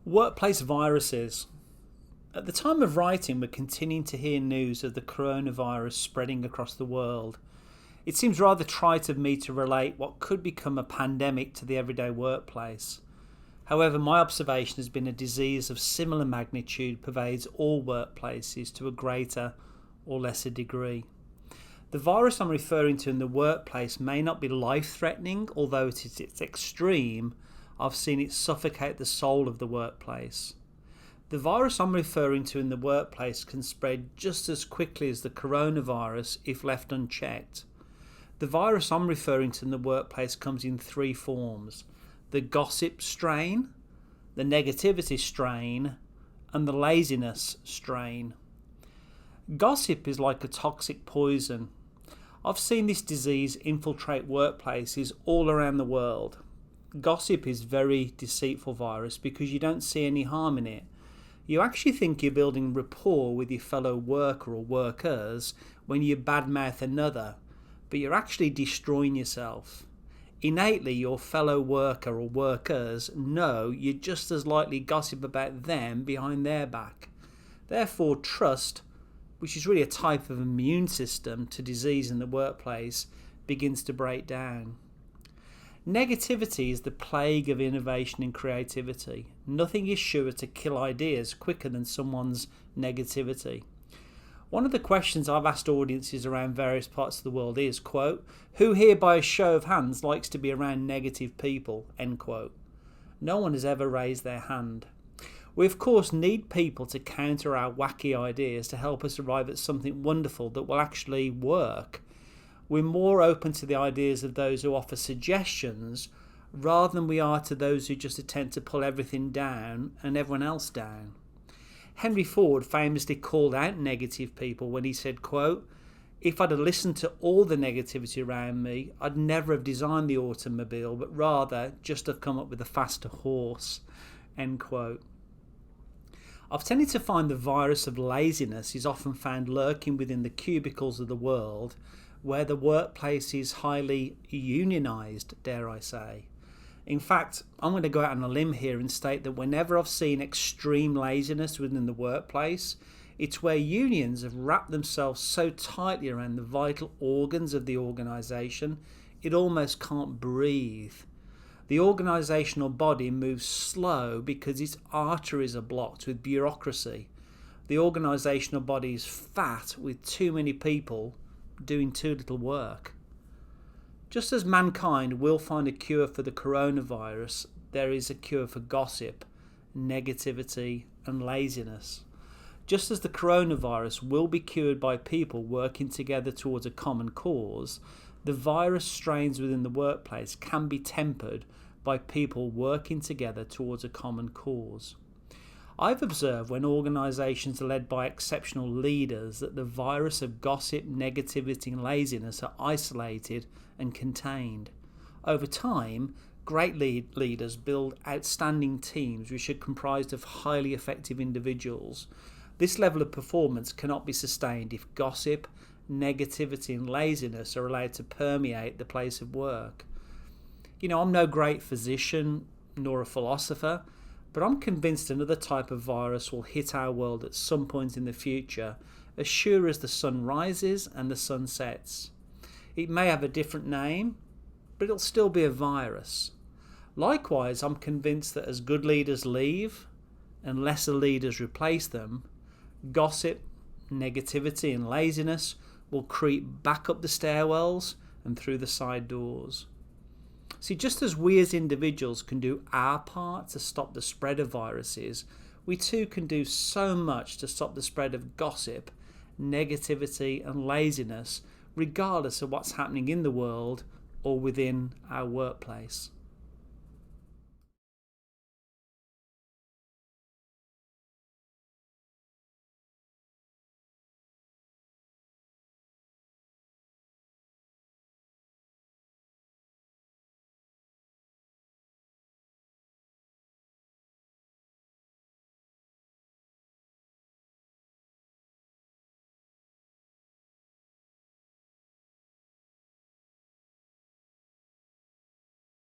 Workplace viruses. At the time of writing, we're continuing to hear news of the coronavirus spreading across the world. It seems rather trite of me to relate what could become a pandemic to the everyday workplace. However, my observation has been a disease of similar magnitude pervades all workplaces to a greater or lesser degree. The virus I'm referring to in the workplace may not be life-threatening, although at its extreme, I've seen it suffocate the soul of the workplace. The virus I'm referring to in the workplace can spread just as quickly as the coronavirus if left unchecked. The virus I'm referring to in the workplace comes in three forms: the gossip strain, the negativity strain, and the laziness strain. Gossip is like a toxic poison. I've seen this disease infiltrate workplaces all around the world. Gossip is a very deceitful virus because you don't see any harm in it. You actually think you're building rapport with your fellow worker or workers when you badmouth another, but you're actually destroying yourself. Innately, your fellow worker or workers know you just as likely gossip about them behind their back. Therefore, trust, which is really a type of immune system to disease in the workplace, begins to break down. Negativity is the plague of innovation and creativity. Nothing is sure to kill ideas quicker than someone's negativity. One of the questions I've asked audiences around various parts of the world is, quote, "Who here by a show of hands likes to be around negative people?" End quote. No one has ever raised their hand. We of course need people to counter our wacky ideas to help us arrive at something wonderful that will actually work. We're more open to the ideas of those who offer suggestions rather than we are to those who just attempt to pull everything down and everyone else down. Henry Ford famously called out negative people when he said, quote, "If I'd have listened to all the negativity around me, I'd never have designed the automobile, but rather just have come up with a faster horse." End quote. I've tended to find the virus of laziness is often found lurking within the cubicles of the world, where the workplace is highly unionised, dare I say. In fact, I'm going to go out on a limb here and state that whenever I've seen extreme laziness within the workplace, it's where unions have wrapped themselves so tightly around the vital organs of the organisation, it almost can't breathe. The organisational body moves slow because its arteries are blocked with bureaucracy. The organisational body is fat with too many people doing too little work. Just as mankind will find a cure for the coronavirus, there is a cure for gossip, negativity, and laziness. Just as the coronavirus will be cured by people working together towards a common cause, the virus strains within the workplace can be tempered by people working together towards a common cause. I've observed when organisations are led by exceptional leaders that the virus of gossip, negativity and laziness are isolated and contained. Over time, great leaders build outstanding teams which are comprised of highly effective individuals. This level of performance cannot be sustained if gossip, negativity and laziness are allowed to permeate the place of work. I'm no great physician nor a philosopher, but I'm convinced another type of virus will hit our world at some point in the future, as sure as the sun rises and the sun sets. It may have a different name, but it'll still be a virus. Likewise, I'm convinced that as good leaders leave and lesser leaders replace them, gossip, negativity and laziness will creep back up the stairwells and through the side doors. See, just as we as individuals can do our part to stop the spread of viruses, we too can do so much to stop the spread of gossip, negativity and laziness, regardless of what's happening in the world or within our workplace.